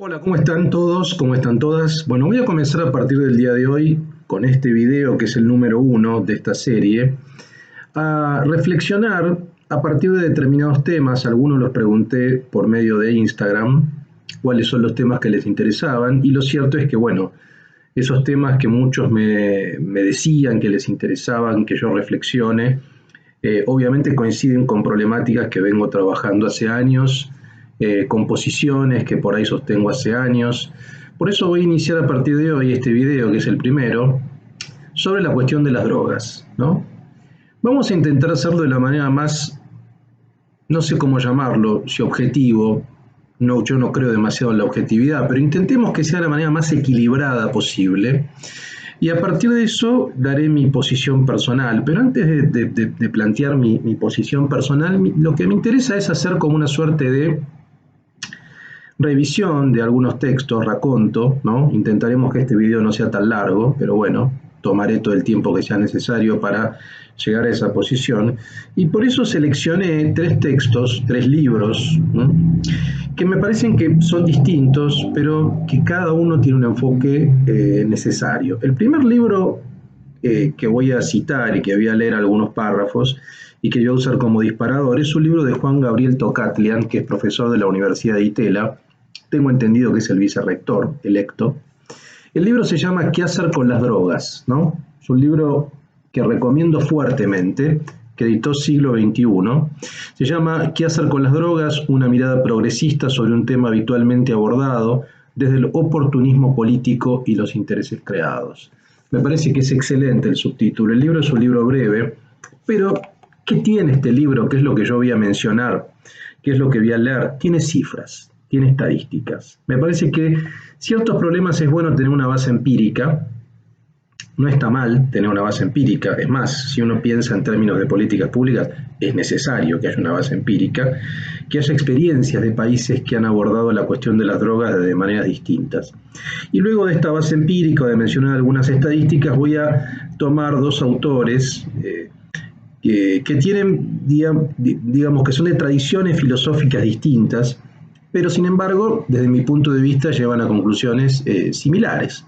Hola, ¿cómo están todos? ¿Cómo están todas? Bueno, voy a comenzar a partir del día de hoy con este video, que es el número 1 de esta serie, a reflexionar a partir de determinados temas. Algunos los pregunté por medio de Instagram, cuáles son los temas que les interesaban, y lo cierto es que, bueno, esos temas que muchos me decían que les interesaban que yo reflexione, obviamente coinciden con problemáticas que vengo trabajando hace años, con posiciones que por ahí sostengo hace años. Por eso voy a iniciar a partir de hoy este video, que es el primero, sobre la cuestión de las drogas, ¿no? Vamos a intentar hacerlo de la manera más, no sé cómo llamarlo, si objetivo. No, yo no creo demasiado en la objetividad, pero intentemos que sea de la manera más equilibrada posible. Y a partir de eso daré mi posición personal. Pero antes de plantear mi posición personal, lo que me interesa es hacer como una suerte de revisión de algunos textos, raconto, ¿no? Intentaremos que este video no sea tan largo, pero bueno, tomaré todo el tiempo que sea necesario para llegar a esa posición. Y por eso seleccioné 3 textos, 3 libros, ¿no?, que me parecen que son distintos, pero que cada uno tiene un enfoque necesario. El primer libro que voy a citar y que voy a leer algunos párrafos y que voy a usar como disparador es un libro de Juan Gabriel Tocatlian, que es profesor de la Universidad de Itela. Tengo entendido que es el vicerrector electo. El libro se llama ¿Qué hacer con las drogas?, ¿no? Es un libro que recomiendo fuertemente, que editó Siglo XXI. Se llama ¿Qué hacer con las drogas? Una mirada progresista sobre un tema habitualmente abordado desde el oportunismo político y los intereses creados. Me parece que es excelente el subtítulo. El libro es un libro breve, pero ¿qué tiene este libro? ¿Qué es lo que yo voy a mencionar? ¿Qué es lo que voy a leer? Tiene cifras, tiene estadísticas. Me parece que ciertos problemas es bueno tener una base empírica. No está mal tener una base empírica. Es más, si uno piensa en términos de políticas públicas, es necesario que haya una base empírica, que haya experiencias de países que han abordado la cuestión de las drogas de maneras distintas. Y luego de esta base empírica, de mencionar algunas estadísticas, voy a tomar 2 autores que tienen, digamos, que son de tradiciones filosóficas distintas, pero sin embargo, desde mi punto de vista, llevan a conclusiones similares.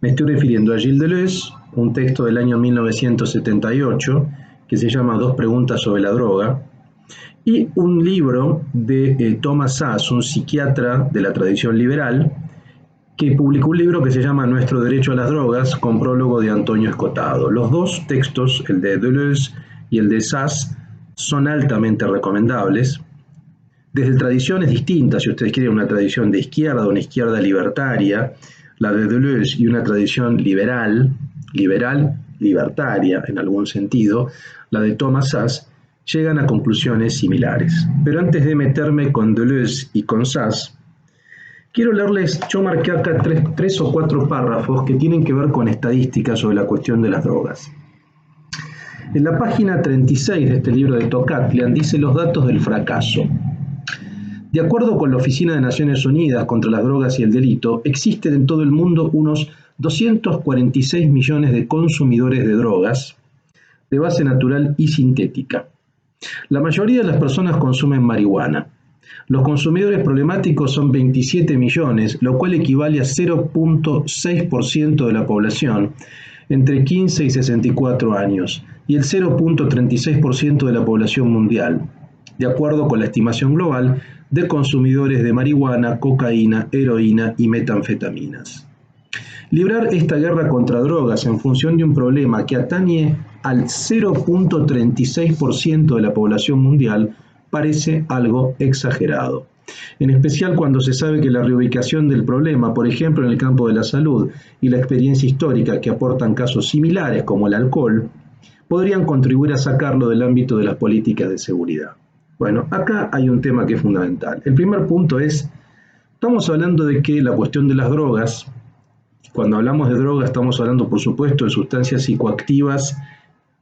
Me estoy refiriendo a Gilles Deleuze, un texto del año 1978 que se llama 2 preguntas sobre la droga, y un libro de Thomas Szasz, un psiquiatra de la tradición liberal, que publicó un libro que se llama Nuestro derecho a las drogas, con prólogo de Antonio Escotado. Los 2 textos, el de Deleuze y el de Szasz, son altamente recomendables. Desde tradiciones distintas, si ustedes quieren una tradición de izquierda, una izquierda libertaria, la de Deleuze, y una tradición liberal, libertaria en algún sentido, la de Thomas Szasz, llegan a conclusiones similares. Pero antes de meterme con Deleuze y con Szasz, quiero leerles, yo marqué acá 3 o 4 párrafos que tienen que ver con estadísticas sobre la cuestión de las drogas. En la página 36 de este libro de Tocatlian dice los datos del fracaso. De acuerdo con la Oficina de Naciones Unidas contra las Drogas y el Delito, existen en todo el mundo unos 246 millones de consumidores de drogas de base natural y sintética. La mayoría de las personas consumen marihuana. Los consumidores problemáticos son 27 millones, lo cual equivale a 0.6% de la población entre 15 y 64 años y el 0.36% de la población mundial, de acuerdo con la estimación global de consumidores de marihuana, cocaína, heroína y metanfetaminas. Librar esta guerra contra drogas en función de un problema que atañe al 0.36% de la población mundial parece algo exagerado, en especial cuando se sabe que la reubicación del problema, por ejemplo en el campo de la salud, y la experiencia histórica que aportan casos similares como el alcohol, podrían contribuir a sacarlo del ámbito de las políticas de seguridad. Bueno, acá hay un tema que es fundamental. El primer punto es, estamos hablando de que la cuestión de las drogas, cuando hablamos de drogas estamos hablando por supuesto de sustancias psicoactivas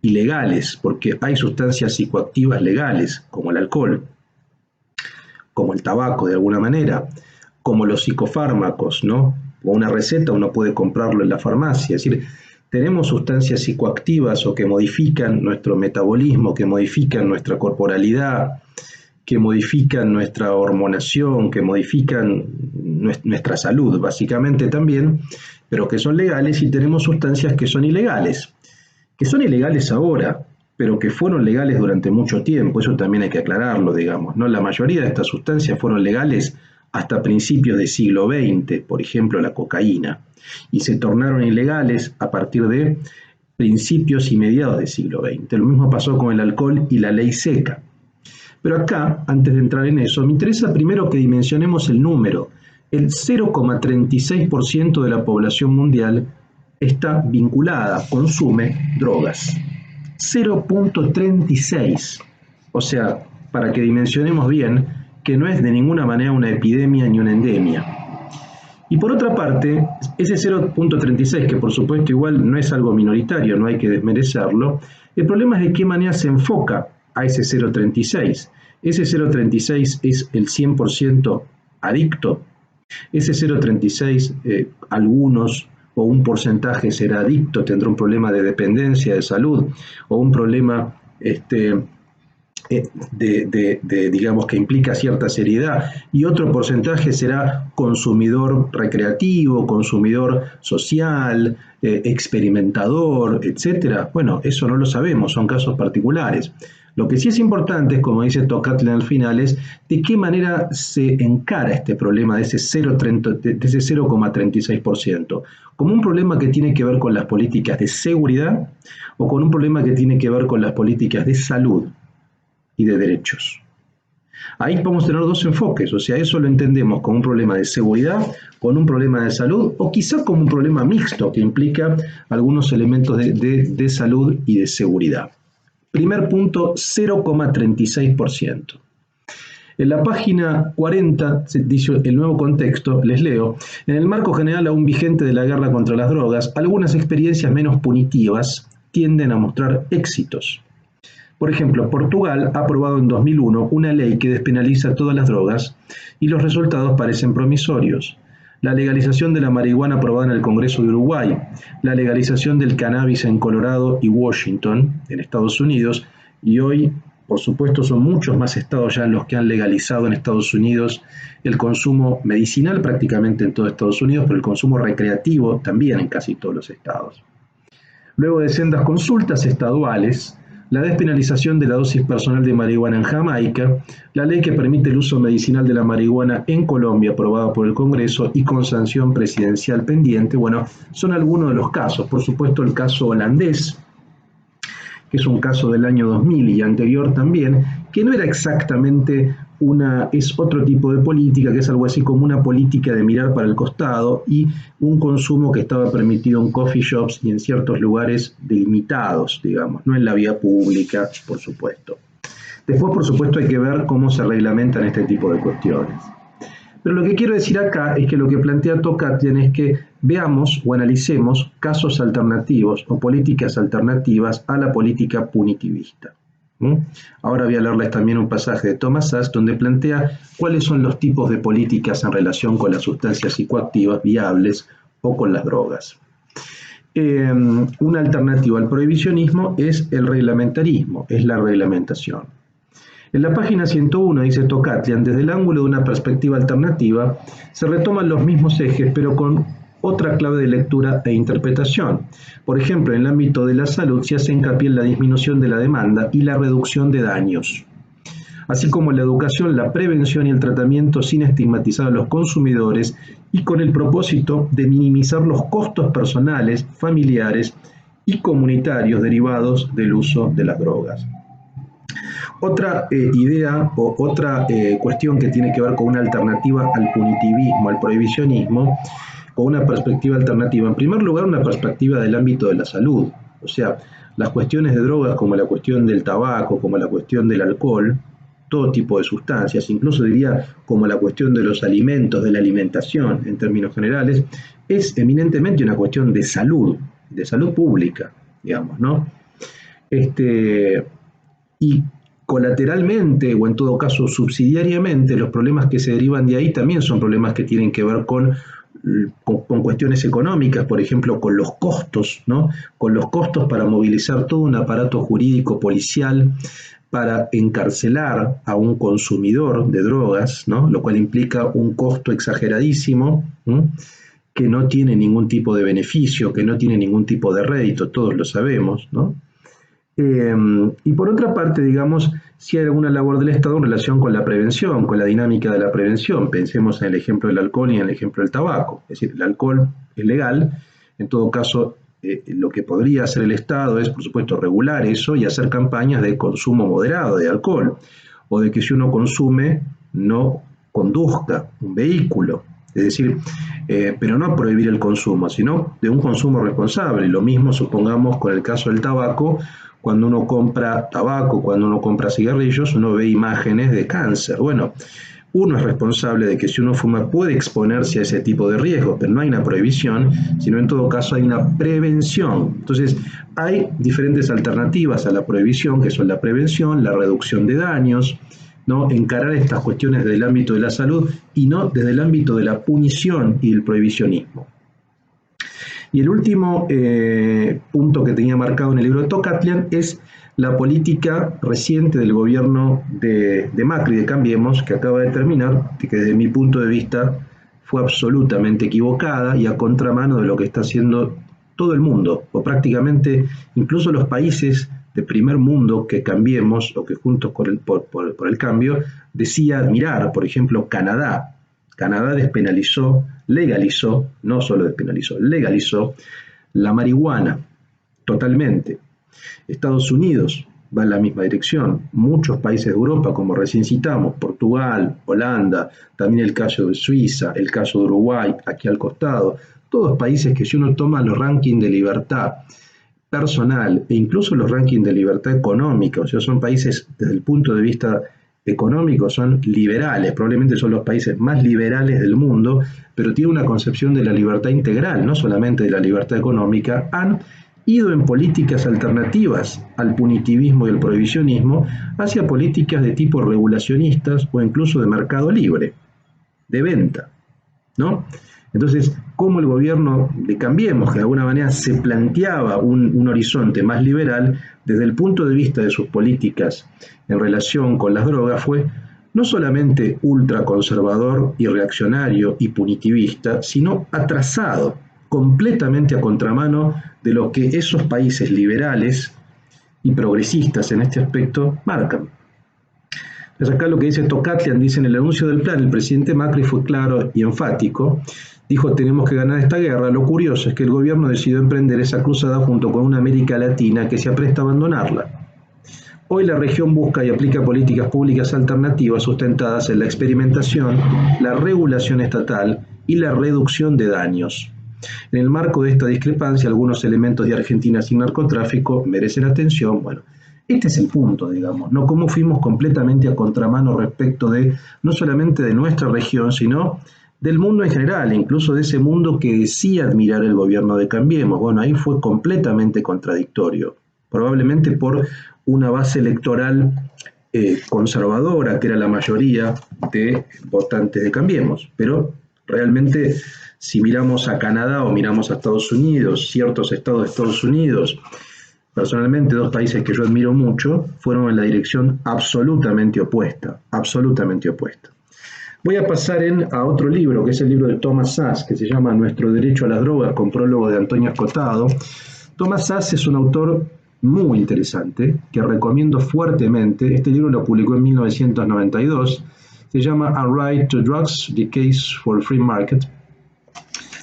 ilegales, porque hay sustancias psicoactivas legales, como el alcohol, como el tabaco de alguna manera, como los psicofármacos, ¿no? Con una receta uno puede comprarlo en la farmacia, es decir, tenemos sustancias psicoactivas o que modifican nuestro metabolismo, que modifican nuestra corporalidad, que modifican nuestra hormonación, que modifican nuestra salud, básicamente también, pero que son legales, y tenemos sustancias que son ilegales ahora, pero que fueron legales durante mucho tiempo. Eso también hay que aclararlo, digamos, ¿no? La mayoría de estas sustancias fueron legales hasta principios del siglo XX, por ejemplo la cocaína, y se tornaron ilegales a partir de principios y mediados del siglo XX. Lo mismo pasó con el alcohol y la ley seca. Pero acá, antes de entrar en eso, me interesa primero que dimensionemos el número. El 0,36% de la población mundial está vinculada, consume drogas. 0,36. O sea, para que dimensionemos bien, que no es de ninguna manera una epidemia ni una endemia. Y por otra parte, ese 0,36, que por supuesto igual no es algo minoritario, no hay que desmerecerlo, el problema es de qué manera se enfoca a ese 0,36. ¿Ese 0,36 es el 100% adicto? Ese 0,36, algunos o un porcentaje será adicto, tendrá un problema de dependencia de salud o un problema digamos, que implica cierta seriedad, y otro porcentaje será consumidor recreativo, consumidor social, experimentador, etcétera. Bueno, eso no lo sabemos, son casos particulares. Lo que sí es importante, como dice Tocatlian al final, es de qué manera se encara este problema de ese 0,36%, como un problema que tiene que ver con las políticas de seguridad o con un problema que tiene que ver con las políticas de salud y de derechos. Ahí vamos a tener dos enfoques, o sea, eso lo entendemos como un problema de seguridad, con un problema de salud, o quizá como un problema mixto que implica algunos elementos de salud y de seguridad. Primer punto, 0,36%. En la página 40 se dice el nuevo contexto, les leo: en el marco general aún vigente de la guerra contra las drogas, algunas experiencias menos punitivas tienden a mostrar éxitos. Por ejemplo, Portugal ha aprobado en 2001 una ley que despenaliza todas las drogas y los resultados parecen promisorios. La legalización de la marihuana aprobada en el Congreso de Uruguay, la legalización del cannabis en Colorado y Washington, en Estados Unidos, y hoy, por supuesto, son muchos más estados ya los que han legalizado en Estados Unidos el consumo medicinal prácticamente en todo Estados Unidos, pero el consumo recreativo también en casi todos los estados. Luego de sendas consultas estaduales, la despenalización de la dosis personal de marihuana en Jamaica, la ley que permite el uso medicinal de la marihuana en Colombia, aprobada por el Congreso y con sanción presidencial pendiente, bueno, son algunos de los casos. Por supuesto, el caso holandés, que es un caso del año 2000 y anterior también, que no era exactamente es otro tipo de política, que es algo así como una política de mirar para el costado y un consumo que estaba permitido en coffee shops y en ciertos lugares delimitados, digamos, no en la vía pública, por supuesto. Después, por supuesto, hay que ver cómo se reglamentan este tipo de cuestiones. Pero lo que quiero decir acá es que lo que plantea Tocatlian es que veamos o analicemos casos alternativos o políticas alternativas a la política punitivista. Ahora voy a leerles también un pasaje de Thomas Sachs donde plantea cuáles son los tipos de políticas en relación con las sustancias psicoactivas viables o con las drogas. Una alternativa al prohibicionismo es el reglamentarismo, es la reglamentación. En la página 101 dice Tocatlian: desde el ángulo de una perspectiva alternativa se retoman los mismos ejes pero con otra clave de lectura e interpretación. Por ejemplo, en el ámbito de la salud se hace hincapié en la disminución de la demanda y la reducción de daños, así como la educación, la prevención y el tratamiento sin estigmatizar a los consumidores y con el propósito de minimizar los costos personales, familiares y comunitarios derivados del uso de las drogas. Otra idea o otra cuestión que tiene que ver con una alternativa al punitivismo, al prohibicionismo, o una perspectiva alternativa. En primer lugar, una perspectiva del ámbito de la salud. O sea, las cuestiones de drogas como la cuestión del tabaco, como la cuestión del alcohol, todo tipo de sustancias, incluso diría como la cuestión de los alimentos, de la alimentación en términos generales, es eminentemente una cuestión de salud pública, digamos, ¿no? Y colateralmente, o en todo caso subsidiariamente, los problemas que se derivan de ahí también son problemas que tienen que ver con cuestiones económicas, por ejemplo, con los costos, ¿no? Con los costos para movilizar todo un aparato jurídico policial para encarcelar a un consumidor de drogas, ¿no? Lo cual implica un costo exageradísimo, ¿no? Que no tiene ningún tipo de beneficio, que no tiene ningún tipo de rédito, todos lo sabemos, ¿no? Y por otra parte, digamos, si hay alguna labor del Estado en relación con la prevención, con la dinámica de la prevención. Pensemos en el ejemplo del alcohol y en el ejemplo del tabaco. Es decir, el alcohol es legal, en todo caso, lo que podría hacer el Estado es, por supuesto, regular eso y hacer campañas de consumo moderado de alcohol, o de que si uno consume, no conduzca un vehículo. Es decir, pero no prohibir el consumo, sino de un consumo responsable. Lo mismo, supongamos, con el caso del tabaco. Cuando uno compra tabaco, cuando uno compra cigarrillos, uno ve imágenes de cáncer. Bueno, uno es responsable de que si uno fuma puede exponerse a ese tipo de riesgos, pero no hay una prohibición, sino en todo caso hay una prevención. Entonces, hay diferentes alternativas a la prohibición, que son la prevención, la reducción de daños, ¿no? Encarar estas cuestiones desde el ámbito de la salud y no desde el ámbito de la punición y el prohibicionismo. Y el último punto que tenía marcado en el libro de Tocatlian es la política reciente del gobierno de Macri, de Cambiemos, que acaba de terminar, que desde mi punto de vista fue absolutamente equivocada y a contramano de lo que está haciendo todo el mundo, o prácticamente incluso los países de primer mundo que Cambiemos, o que Juntos por el Cambio, decía admirar. Por ejemplo, Canadá. Canadá despenalizó, legalizó, no solo despenalizó, legalizó la marihuana totalmente. Estados Unidos va en la misma dirección. Muchos países de Europa, como recién citamos, Portugal, Holanda, también el caso de Suiza, el caso de Uruguay, aquí al costado, todos países que si uno toma los rankings de libertad personal e incluso los rankings de libertad económica, o sea, son países desde el punto de vista económico, son liberales, probablemente son los países más liberales del mundo, pero tienen una concepción de la libertad integral, no solamente de la libertad económica. Han ido en políticas alternativas al punitivismo y el prohibicionismo hacia políticas de tipo regulacionistas o incluso de mercado libre, de venta, ¿no? Entonces, ¿cómo el gobierno de Cambiemos, que de alguna manera se planteaba un horizonte más liberal, desde el punto de vista de sus políticas en relación con las drogas, fue no solamente ultraconservador y reaccionario y punitivista, sino atrasado, completamente a contramano de lo que esos países liberales y progresistas en este aspecto marcan? Entonces acá lo que dice Tocatlian, dice: en el anuncio del plan, el presidente Macri fue claro y enfático. Dijo: tenemos que ganar esta guerra. Lo curioso es que el gobierno decidió emprender esa cruzada junto con una América Latina que se apresta a abandonarla. Hoy la región busca y aplica políticas públicas alternativas sustentadas en la experimentación, la regulación estatal y la reducción de daños. En el marco de esta discrepancia, algunos elementos de Argentina sin narcotráfico merecen atención. Bueno, este es el punto, digamos, ¿no? Cómo fuimos completamente a contramano respecto de, no solamente de nuestra región, sino del mundo en general, incluso de ese mundo que decía admirar el gobierno de Cambiemos. Bueno, ahí fue completamente contradictorio, probablemente por una base electoral conservadora, que era la mayoría de votantes de Cambiemos, pero realmente si miramos a Canadá o miramos a Estados Unidos, ciertos estados de Estados Unidos, personalmente dos países que yo admiro mucho, fueron en la dirección absolutamente opuesta, absolutamente opuesta. Voy a pasar a otro libro, que es el libro de Thomas Szasz, que se llama Nuestro derecho a las drogas, con prólogo de Antonio Escotado. Thomas Szasz es un autor muy interesante, que recomiendo fuertemente. Este libro lo publicó en 1992. Se llama A Right to Drugs, The Case for Free Market.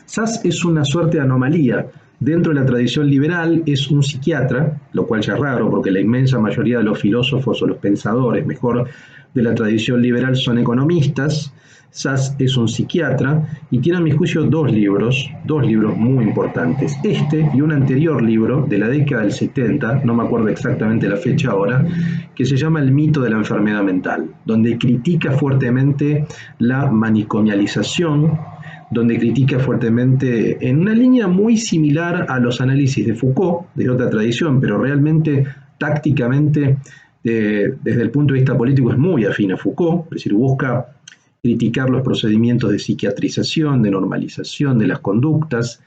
Szasz es una suerte de anomalía. Dentro de la tradición liberal es un psiquiatra, lo cual ya es raro porque la inmensa mayoría de los filósofos o los pensadores, mejor, de la tradición liberal son economistas. Szasz es un psiquiatra y tiene a mi juicio dos libros muy importantes. Este y un anterior libro de la década del 70, no me acuerdo exactamente la fecha ahora, que se llama El mito de la enfermedad mental, donde critica fuertemente la manicomialización, donde critica fuertemente, en una línea muy similar a los análisis de Foucault, de otra tradición, pero realmente tácticamente, desde el punto de vista político, es muy afín a Foucault, es decir, busca criticar los procedimientos de psiquiatrización, de normalización de las conductas,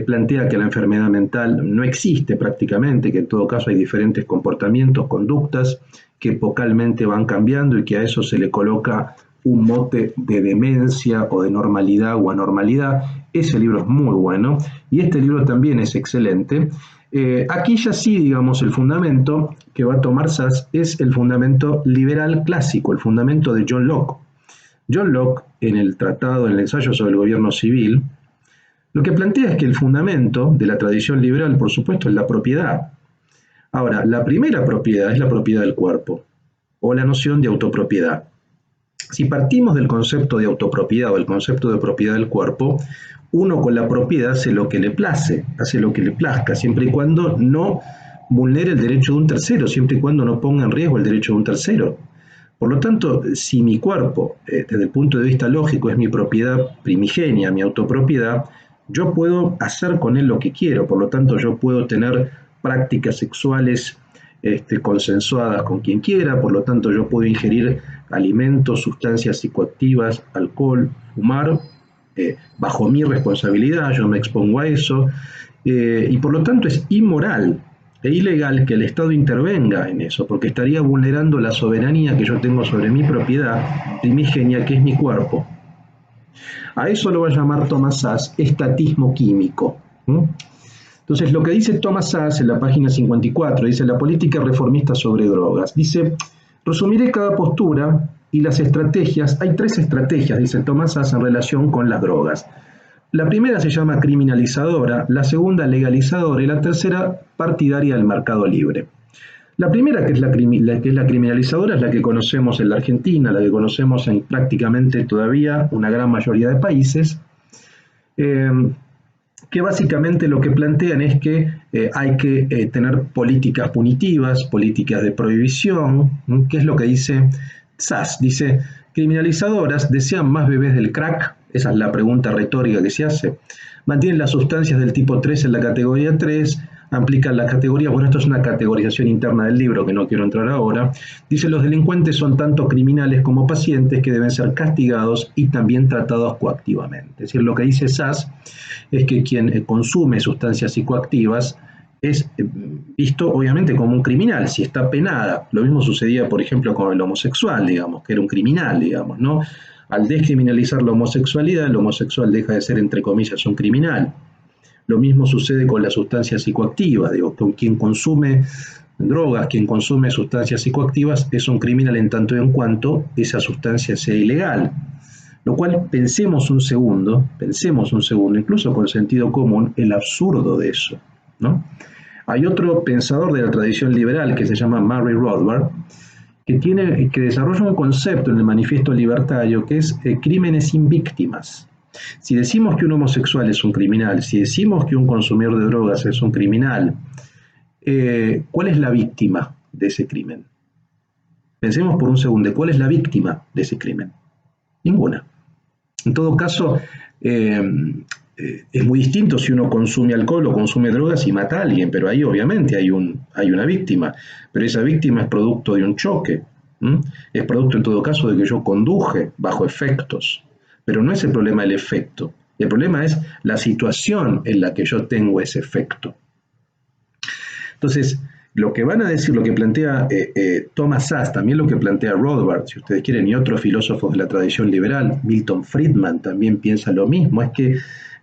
plantea que la enfermedad mental no existe prácticamente, que en todo caso hay diferentes comportamientos, conductas que epocalmente van cambiando y que a eso se le coloca un mote de demencia o de normalidad o anormalidad. Ese libro es muy bueno y este libro también es excelente. Aquí ya sí, digamos, el fundamento que va a tomar Sass es el fundamento liberal clásico, el fundamento de John Locke. John Locke, en el tratado, en el ensayo sobre el gobierno civil, lo que plantea es que el fundamento de la tradición liberal, por supuesto, es la propiedad. Ahora, la primera propiedad es la propiedad del cuerpo, o la noción de autopropiedad. Si partimos del concepto de autopropiedad o el concepto de propiedad del cuerpo, uno con la propiedad hace lo que le place, hace lo que le plazca, siempre y cuando no vulnere el derecho de un tercero, siempre y cuando no ponga en riesgo el derecho de un tercero. Por lo tanto, si mi cuerpo, desde el punto de vista lógico, es mi propiedad primigenia, mi autopropiedad, yo puedo hacer con él lo que quiero. Por lo tanto, yo puedo tener prácticas sexuales consensuadas con quien quiera. Por lo tanto, yo puedo ingerir alimentos, sustancias psicoactivas, alcohol, fumar, bajo mi responsabilidad, yo me expongo a eso. Y por lo tanto es inmoral e ilegal que el Estado intervenga en eso, porque estaría vulnerando la soberanía que yo tengo sobre mi propiedad primigenia, que es mi cuerpo. A eso lo va a llamar Thomas Sass estatismo químico. Entonces, lo que dice Thomas Sass en la página 54, dice la política reformista sobre drogas. Dice, resumiré cada postura y las estrategias. Hay 3 estrategias, dice Thomas Sass, en relación con las drogas. La primera se llama criminalizadora, la segunda legalizadora y la tercera partidaria del mercado libre. La primera, que es la criminalizadora, es la que conocemos en la Argentina, la que conocemos en prácticamente todavía una gran mayoría de países, que básicamente lo que plantean es que hay que tener políticas punitivas, políticas de prohibición. ¿Qué es lo que dice Sass? Dice, criminalizadoras desean más bebés del crack, esa es la pregunta retórica que se hace, mantienen las sustancias del tipo 3 en la categoría 3, aplican la categoría, bueno, esto es una categorización interna del libro que no quiero entrar ahora, dice los delincuentes son tanto criminales como pacientes que deben ser castigados y también tratados coactivamente. Es decir, lo que dice Sass es que quien consume sustancias psicoactivas es visto obviamente como un criminal, si está penada. Lo mismo sucedía, por ejemplo, con el homosexual, digamos, que era un criminal, digamos, ¿no? Al descriminalizar la homosexualidad, el homosexual deja de ser, entre comillas, un criminal. Lo mismo sucede con las sustancias psicoactivas, digo, con quien consume drogas, quien consume sustancias psicoactivas es un criminal en tanto y en cuanto esa sustancia sea ilegal. Lo cual pensemos un segundo, incluso con sentido común, el absurdo de eso, ¿no? Hay otro pensador de la tradición liberal que se llama Murray Rothbard, que desarrolla un concepto en el Manifiesto Libertario que es crímenes sin víctimas. Si decimos que un homosexual es un criminal, si decimos que un consumidor de drogas es un criminal, ¿cuál es la víctima de ese crimen? Pensemos por un segundo, ¿cuál es la víctima de ese crimen? Ninguna. En todo caso, es muy distinto si uno consume alcohol o consume drogas y mata a alguien, pero ahí obviamente hay una víctima, pero esa víctima es producto de un choque, es producto en todo caso de que yo conduje bajo efectos, pero no es el problema el efecto, el problema es la situación en la que yo tengo ese efecto. Entonces, lo que van a decir, lo que plantea Thomas Sass, también lo que plantea Rothbard, si ustedes quieren, y otros filósofos de la tradición liberal, Milton Friedman también piensa lo mismo, es que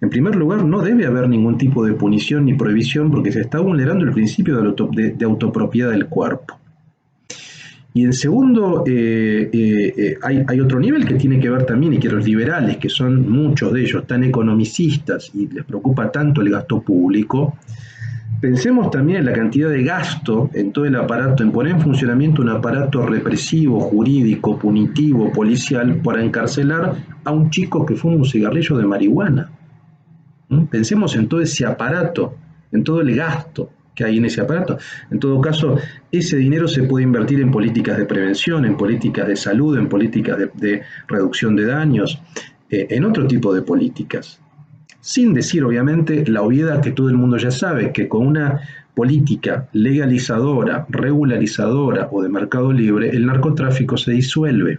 en primer lugar no debe haber ningún tipo de punición ni prohibición porque se está vulnerando el principio de autopropiedad del cuerpo. Y en segundo, hay otro nivel que tiene que ver también, y que los liberales, que son muchos de ellos tan economicistas y les preocupa tanto el gasto público, pensemos también en la cantidad de gasto en todo el aparato, en poner en funcionamiento un aparato represivo, jurídico, punitivo, policial, para encarcelar a un chico que fuma un cigarrillo de marihuana. Pensemos en todo ese aparato, en todo el gasto que hay en ese aparato. En todo caso, ese dinero se puede invertir en políticas de prevención, en políticas de salud, en políticas de reducción de daños, en otro tipo de políticas. Sin decir, obviamente, la obviedad que todo el mundo ya sabe, que con una política legalizadora, regularizadora o de mercado libre, el narcotráfico se disuelve.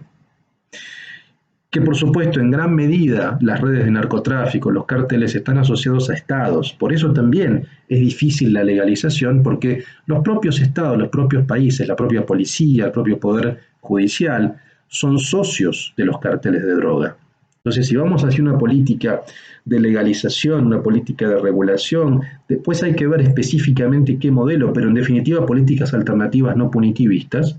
que por supuesto en gran medida las redes de narcotráfico, los cárteles están asociados a estados, por eso también es difícil la legalización, porque los propios estados, los propios países, la propia policía, el propio poder judicial, son socios de los cárteles de droga. Entonces, si vamos hacia una política de legalización, una política de regulación, después hay que ver específicamente qué modelo, pero en definitiva políticas alternativas no punitivistas,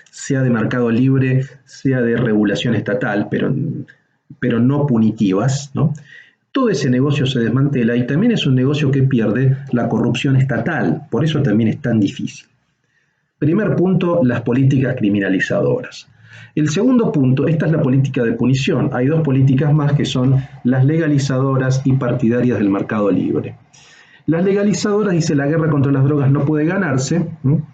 sea de mercado libre, sea de regulación estatal, pero no punitivas, ¿no? Todo ese negocio se desmantela y también es un negocio que pierde la corrupción estatal, por eso también es tan difícil. Primer punto, las políticas criminalizadoras. El segundo punto, esta es la política de punición. Hay dos políticas más que son las legalizadoras y partidarias del mercado libre. Las legalizadoras, dice, la guerra contra las drogas no puede ganarse, ¿no?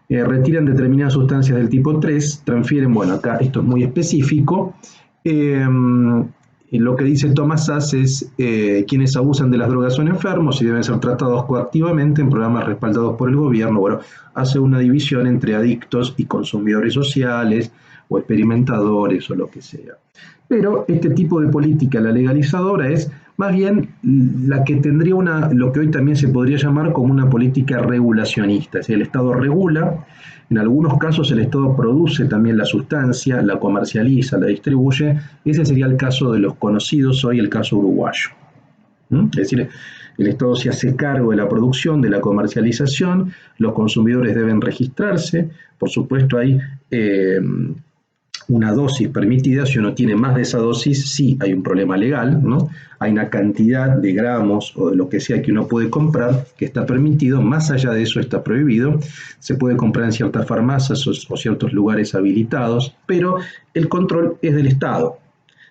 Retiran determinadas sustancias del tipo 3, transfieren, bueno, acá esto es muy específico, lo que dice Thomas Szasz es quienes abusan de las drogas son enfermos y deben ser tratados coactivamente en programas respaldados por el gobierno. Bueno, hace una división entre adictos y consumidores sociales o experimentadores o lo que sea. Pero este tipo de política, la legalizadora, es más bien la que tendría lo que hoy también se podría llamar como una política regulacionista. Es decir, el Estado regula, en algunos casos el Estado produce también la sustancia, la comercializa, la distribuye. Ese sería el caso de los conocidos hoy, el caso uruguayo. Es decir, el Estado se hace cargo de la producción, de la comercialización, los consumidores deben registrarse, por supuesto hay una dosis permitida, si uno tiene más de esa dosis, sí hay un problema legal, ¿no? Hay una cantidad de gramos o de lo que sea que uno puede comprar que está permitido, más allá de eso está prohibido, se puede comprar en ciertas farmacias o ciertos lugares habilitados, pero el control es del Estado.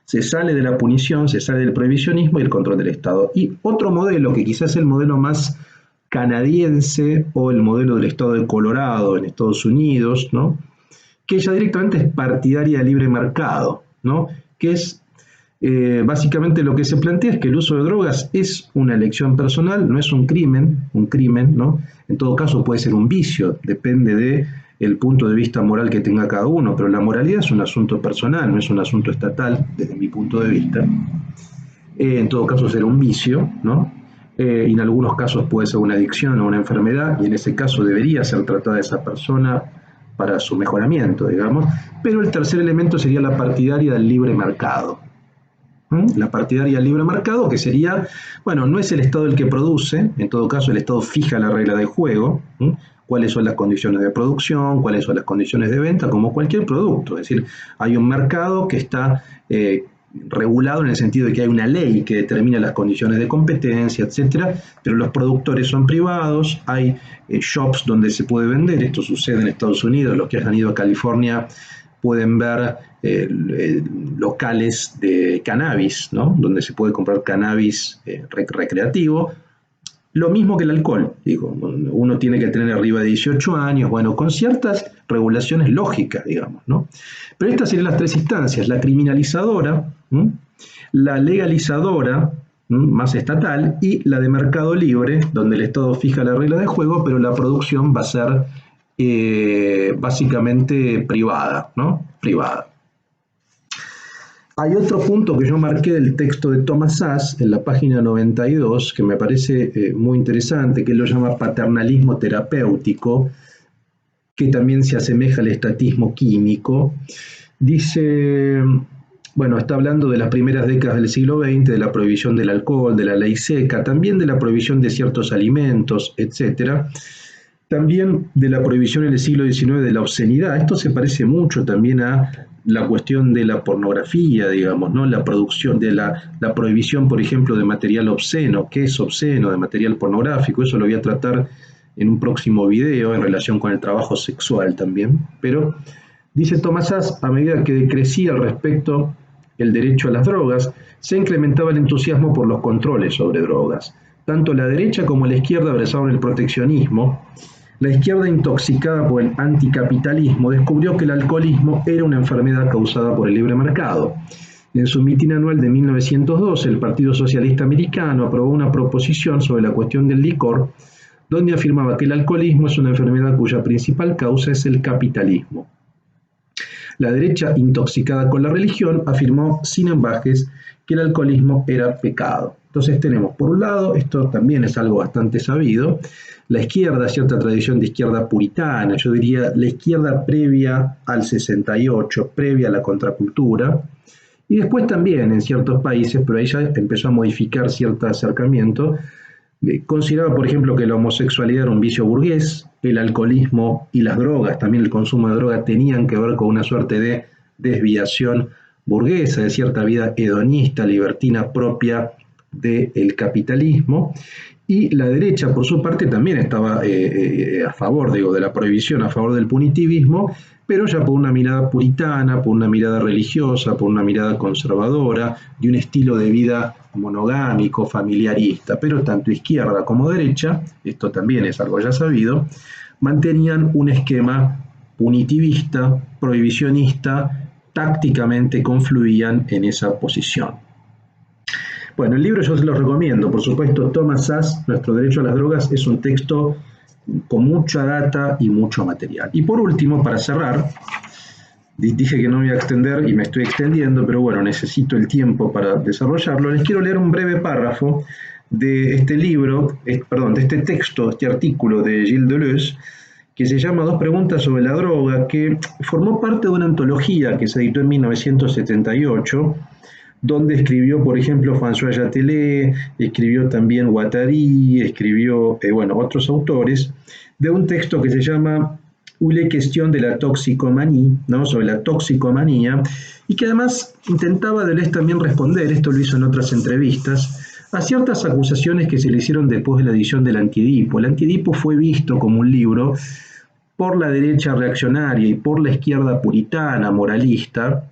Se sale de la punición, se sale del prohibicionismo y el control del Estado. Y otro modelo, que quizás es el modelo más canadiense o el modelo del Estado de Colorado en Estados Unidos, ¿no? Que ella directamente es partidaria del libre mercado, ¿no? Que es básicamente lo que se plantea es que el uso de drogas es una elección personal, no es un crimen, ¿no? En todo caso puede ser un vicio, depende del punto de vista moral que tenga cada uno, pero la moralidad es un asunto personal, no es un asunto estatal, desde mi punto de vista. En todo caso será un vicio, ¿no? Y en algunos casos puede ser una adicción o una enfermedad, y en ese caso debería ser tratada esa persona para su mejoramiento, digamos. Pero el tercer elemento sería la partidaria del libre mercado. La partidaria del libre mercado, que sería, bueno, no es el Estado el que produce, en todo caso el Estado fija la regla de juego, cuáles son las condiciones de producción, cuáles son las condiciones de venta, como cualquier producto. Es decir, hay un mercado que está regulado en el sentido de que hay una ley que determina las condiciones de competencia, etcétera, pero los productores son privados, hay shops donde se puede vender, esto sucede en Estados Unidos, los que hayan ido a California pueden ver locales de cannabis, ¿no? Donde se puede comprar cannabis recreativo. Lo mismo que el alcohol, digo, uno tiene que tener arriba de 18 años, bueno, con ciertas regulaciones lógicas, digamos, ¿no? Pero estas serían las tres instancias, la criminalizadora, la legalizadora, más estatal, y la de mercado libre, donde el Estado fija la regla de juego, pero la producción va a ser básicamente privada, ¿no? Privada. Hay otro punto que yo marqué del texto de Thomas Szasz en la página 92 que me parece muy interesante, que él lo llama paternalismo terapéutico, que también se asemeja al estatismo químico. Dice, bueno, está hablando de las primeras décadas del siglo XX, de la prohibición del alcohol, de la ley seca, también de la prohibición de ciertos alimentos, etcétera. También de la prohibición en el siglo XIX de la obscenidad. Esto se parece mucho también a la cuestión de la pornografía, digamos, ¿no? La producción de la prohibición, por ejemplo, de material obsceno. ¿Qué es obsceno? De material pornográfico. Eso lo voy a tratar en un próximo video en relación con el trabajo sexual también. Pero dice Thomas Szasz, a medida que decrecía al respecto el derecho a las drogas, se incrementaba el entusiasmo por los controles sobre drogas. Tanto la derecha como la izquierda abrazaron el proteccionismo. La izquierda, intoxicada por el anticapitalismo, descubrió que el alcoholismo era una enfermedad causada por el libre mercado. En su mitin anual de 1912, el Partido Socialista Americano aprobó una proposición sobre la cuestión del licor, donde afirmaba que el alcoholismo es una enfermedad cuya principal causa es el capitalismo. La derecha, intoxicada con la religión, afirmó sin ambajes que el alcoholismo era pecado. Entonces tenemos, por un lado, esto también es algo bastante sabido, la izquierda, cierta tradición de izquierda puritana, yo diría la izquierda previa al 68, previa a la contracultura, y después también en ciertos países, pero ahí ya empezó a modificar cierto acercamiento, consideraba, por ejemplo, que la homosexualidad era un vicio burgués, el alcoholismo y las drogas, también el consumo de drogas, tenían que ver con una suerte de desviación burguesa, de cierta vida hedonista, libertina propia del capitalismo. Y la derecha, por su parte, también estaba a favor, digo, de la prohibición, a favor del punitivismo, pero ya por una mirada puritana, por una mirada religiosa, por una mirada conservadora, de un estilo de vida monogámico, familiarista. Pero tanto izquierda como derecha, esto también es algo ya sabido, mantenían un esquema punitivista, prohibicionista, tácticamente confluían en esa posición. Bueno, el libro yo se lo recomiendo, por supuesto, Thomas Szasz, Nuestro Derecho a las Drogas, es un texto con mucha data y mucho material. Y por último, para cerrar, dije que no me iba a extender y me estoy extendiendo, pero bueno, necesito el tiempo para desarrollarlo. Les quiero leer un breve párrafo de este libro, de este texto, este artículo de Gilles Deleuze, que se llama Dos preguntas sobre la droga, que formó parte de una antología que se editó en 1978, donde escribió, por ejemplo, François Jatelet, escribió también Guattari, escribió, otros autores, de un texto que se llama Une question de la toxicomanie, ¿no? Sobre la toxicomanía, y que además intentaba Deleuze también responder, esto lo hizo en otras entrevistas, a ciertas acusaciones que se le hicieron después de la edición del Antiedipo. El Antiedipo fue visto como un libro por la derecha reaccionaria y por la izquierda puritana, moralista,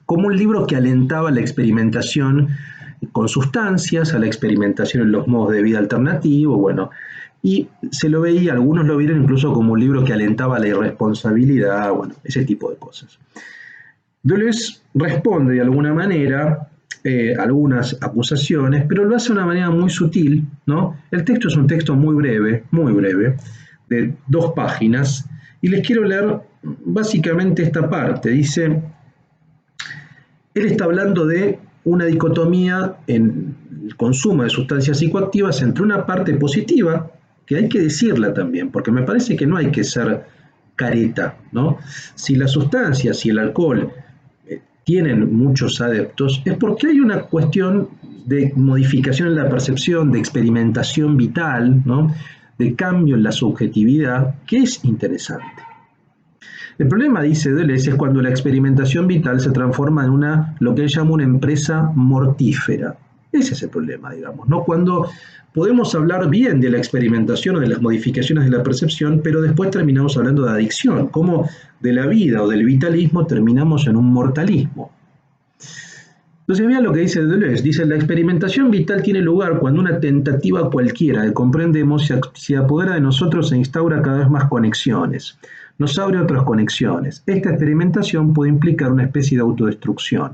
como un libro que alentaba la experimentación con sustancias, a la experimentación en los modos de vida alternativos, y se lo veía, algunos lo vieron incluso como un libro que alentaba la irresponsabilidad, ese tipo de cosas. Deleuze responde de alguna manera algunas acusaciones, pero lo hace de una manera muy sutil, ¿no? El texto es un texto muy breve, de 2 páginas, y les quiero leer básicamente esta parte. Dice: él está hablando de una dicotomía en el consumo de sustancias psicoactivas entre una parte positiva, que hay que decirla también, porque me parece que no hay que ser careta, ¿no? Si las sustancias y el alcohol tienen muchos adeptos, es porque hay una cuestión de modificación en la percepción, de experimentación vital, ¿no? De cambio en la subjetividad, que es interesante. El problema, dice Deleuze, es cuando la experimentación vital se transforma en lo que él llama una empresa mortífera. Ese es el problema, digamos, ¿no? Cuando podemos hablar bien de la experimentación o de las modificaciones de la percepción, pero después terminamos hablando de adicción, como de la vida o del vitalismo terminamos en un mortalismo. Entonces vean lo que dice Deleuze. Dice: la experimentación vital tiene lugar cuando una tentativa cualquiera que comprendemos se apodera de nosotros e instaura cada vez más conexiones. Nos abre otras conexiones. Esta experimentación puede implicar una especie de autodestrucción.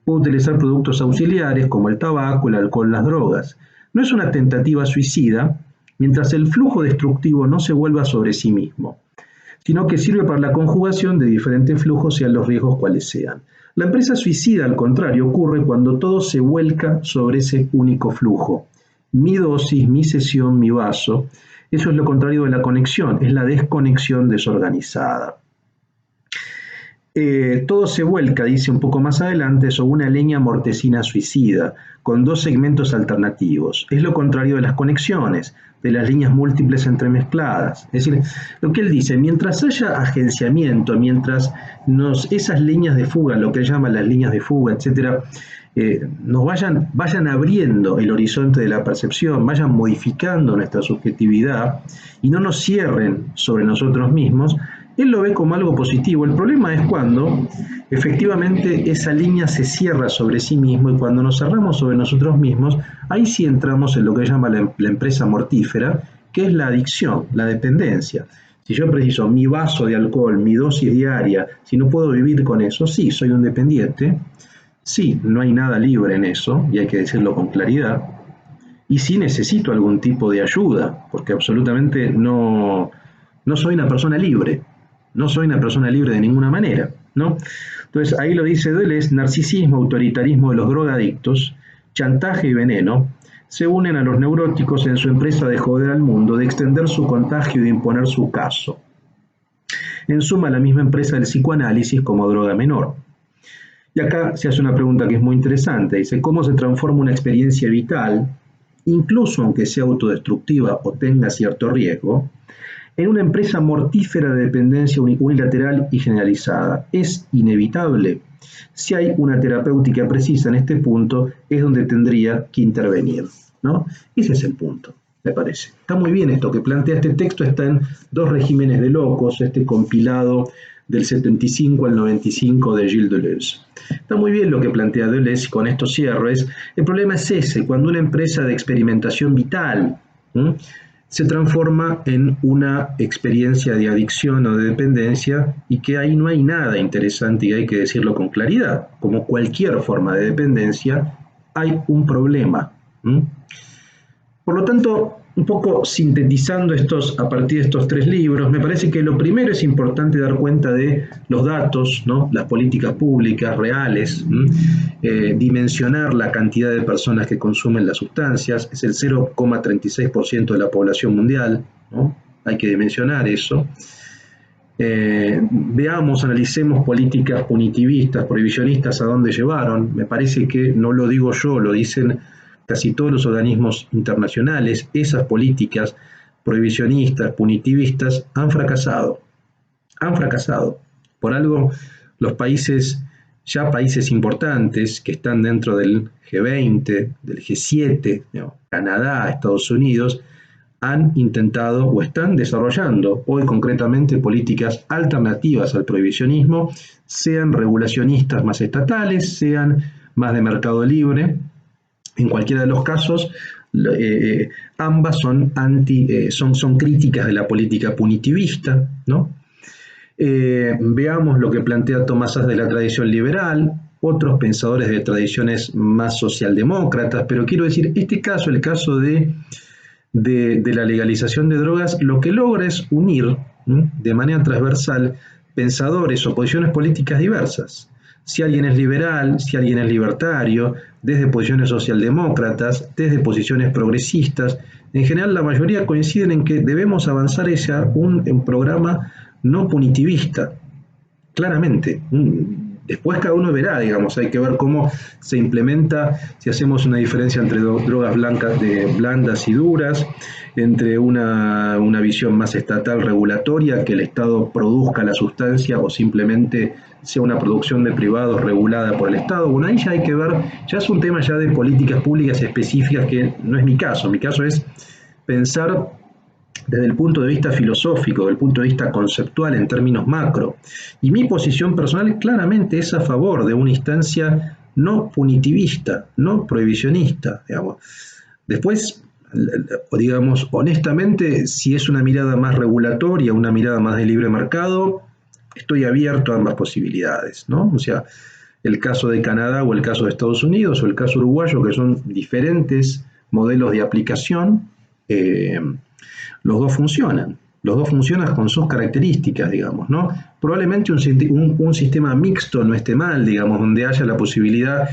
Puede utilizar productos auxiliares como el tabaco, el alcohol, las drogas. No es una tentativa suicida mientras el flujo destructivo no se vuelva sobre sí mismo, sino que sirve para la conjugación de diferentes flujos, sean los riesgos cuales sean. La empresa suicida, al contrario, ocurre cuando todo se vuelca sobre ese único flujo. Mi dosis, mi sesión, mi vaso. Eso es lo contrario de la conexión, es la desconexión desorganizada. Todo se vuelca, dice un poco más adelante, sobre una leña mortecina suicida, con 2 segmentos alternativos. Es lo contrario de las conexiones, de las líneas múltiples entremezcladas. Es decir, lo que él dice, mientras haya agenciamiento, mientras esas líneas de fuga, lo que él llama las líneas de fuga, etcétera, nos vayan abriendo el horizonte de la percepción, vayan modificando nuestra subjetividad y no nos cierren sobre nosotros mismos, él lo ve como algo positivo. El problema es cuando efectivamente esa línea se cierra sobre sí mismo, y cuando nos cerramos sobre nosotros mismos, ahí sí entramos en lo que llama la empresa mortífera, que es la adicción, la dependencia. Si yo preciso mi vaso de alcohol, mi dosis diaria, si no puedo vivir con eso, sí, soy un dependiente, sí, no hay nada libre en eso, y hay que decirlo con claridad, y sí necesito algún tipo de ayuda, porque absolutamente no soy una persona libre. No soy una persona libre de ninguna manera. ¿no? Entonces, ahí lo dice Deleuze: narcisismo, autoritarismo de los drogadictos, chantaje y veneno se unen a los neuróticos en su empresa de joder al mundo, de extender su contagio y de imponer su caso. En suma, la misma empresa del psicoanálisis como droga menor. Y acá se hace una pregunta que es muy interesante. Dice: ¿cómo se transforma una experiencia vital, incluso aunque sea autodestructiva o tenga cierto riesgo, en una empresa mortífera de dependencia unilateral y generalizada? Es inevitable. Si hay una terapéutica precisa en este punto, es donde tendría que intervenir, ¿no? Ese es el punto, me parece. Está muy bien esto que plantea este texto, está en Dos regímenes de locos, este compilado del 75 al 95 de Gilles Deleuze. Está muy bien lo que plantea Deleuze, y con esto cierro. El problema es ese: cuando una empresa de experimentación vital se transforma en una experiencia de adicción o de dependencia, y que ahí no hay nada interesante, y hay que decirlo con claridad. Como cualquier forma de dependencia, hay un problema. Por lo tanto, un poco sintetizando a partir de estos tres libros, me parece que lo primero es importante dar cuenta de los datos, ¿no? Las políticas públicas reales, dimensionar la cantidad de personas que consumen las sustancias. Es el 0,36% de la población mundial, ¿no? Hay que dimensionar eso. Veamos, analicemos políticas punitivistas, prohibicionistas, a dónde llevaron. Me parece que no lo digo yo, lo dicen casi todos los organismos internacionales. Esas políticas prohibicionistas, punitivistas, han fracasado. Han fracasado. Por algo, los países, ya países importantes que están dentro del G20, del G7, ¿no? Canadá, Estados Unidos, han intentado o están desarrollando hoy concretamente políticas alternativas al prohibicionismo, sean regulacionistas más estatales, sean más de mercado libre. En cualquiera de los casos, ambas son críticas de la política punitivista, ¿no? Veamos lo que plantea Thomas Szasz de la tradición liberal, otros pensadores de tradiciones más socialdemócratas, pero quiero decir, este caso, el caso de la legalización de drogas, lo que logra es unir de manera transversal pensadores o posiciones políticas diversas. Si alguien es liberal, si alguien es libertario, desde posiciones socialdemócratas, desde posiciones progresistas, en general la mayoría coinciden en que debemos avanzar hacia un programa no punitivista, claramente. Después cada uno verá, digamos, hay que ver cómo se implementa, si hacemos una diferencia entre drogas blandas y duras, entre una visión más estatal regulatoria, que el Estado produzca la sustancia, o simplemente sea una producción de privados regulada por el Estado. Bueno, ahí ya hay que ver, ya es un tema ya de políticas públicas específicas, que no es mi caso. Mi caso es pensar desde el punto de vista filosófico, desde el punto de vista conceptual, en términos macro. Y mi posición personal claramente es a favor de una instancia no punitivista, no prohibicionista, digamos. Después, digamos, honestamente, si es una mirada más regulatoria, una mirada más de libre mercado, estoy abierto a ambas posibilidades, ¿no? O sea, el caso de Canadá o el caso de Estados Unidos o el caso uruguayo, que son diferentes modelos de aplicación, los dos funcionan con sus características, digamos, ¿no? Probablemente un sistema mixto no esté mal, digamos, donde haya la posibilidad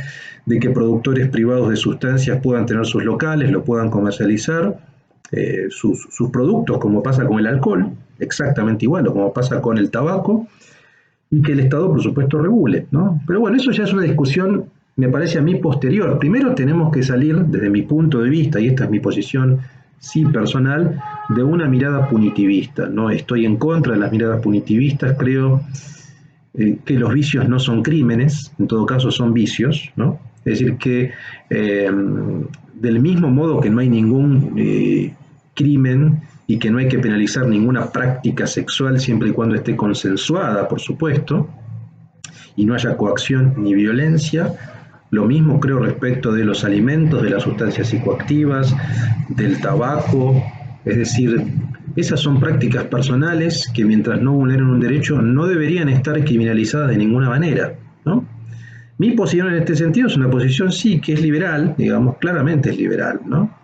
de que productores privados de sustancias puedan tener sus locales, lo puedan comercializar, sus productos, como pasa con el alcohol, exactamente igual, o como pasa con el tabaco, y que el Estado, por supuesto, regule, ¿no? Pero bueno, eso ya es una discusión, me parece a mí, posterior. Primero tenemos que salir, desde mi punto de vista, y esta es mi posición, sí, personal, de una mirada punitivista. No estoy en contra de las miradas punitivistas, creo que los vicios no son crímenes, en todo caso son vicios, ¿no? Es decir, que del mismo modo que no hay ningún crimen y que no hay que penalizar ninguna práctica sexual siempre y cuando esté consensuada, por supuesto, y no haya coacción ni violencia. Lo mismo creo respecto de los alimentos, de las sustancias psicoactivas, del tabaco. Es decir, esas son prácticas personales que, mientras no vulneren un derecho, no deberían estar criminalizadas de ninguna manera, ¿no? Mi posición en este sentido es una posición, sí, que es liberal, digamos, claramente es liberal, ¿no?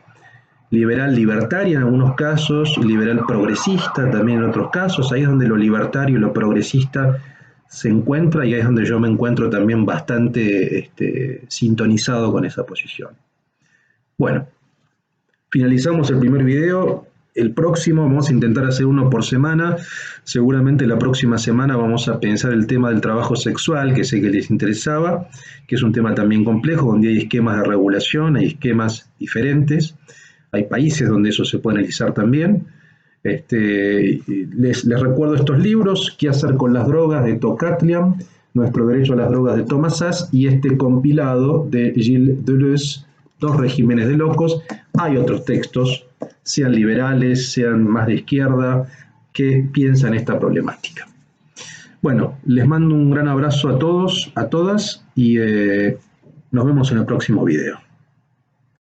Liberal libertaria en algunos casos, liberal progresista también en otros casos. Ahí es donde lo libertario y lo progresista se encuentra, y ahí es donde yo me encuentro también bastante sintonizado con esa posición. Bueno, finalizamos el primer video. El próximo vamos a intentar hacer uno por semana. Seguramente la próxima semana vamos a pensar el tema del trabajo sexual, que sé que les interesaba, que es un tema también complejo, donde hay esquemas de regulación, hay esquemas diferentes. Hay países donde eso se puede analizar también. Les recuerdo estos libros: ¿Qué hacer con las drogas?, de Tocatlian, Nuestro derecho a las drogas, de Thomas Szasz, y este compilado de Gilles Deleuze, Dos regímenes de locos. Hay otros textos, sean liberales, sean más de izquierda, que piensan esta problemática. Bueno, les mando un gran abrazo a todos, a todas, y nos vemos en el próximo video.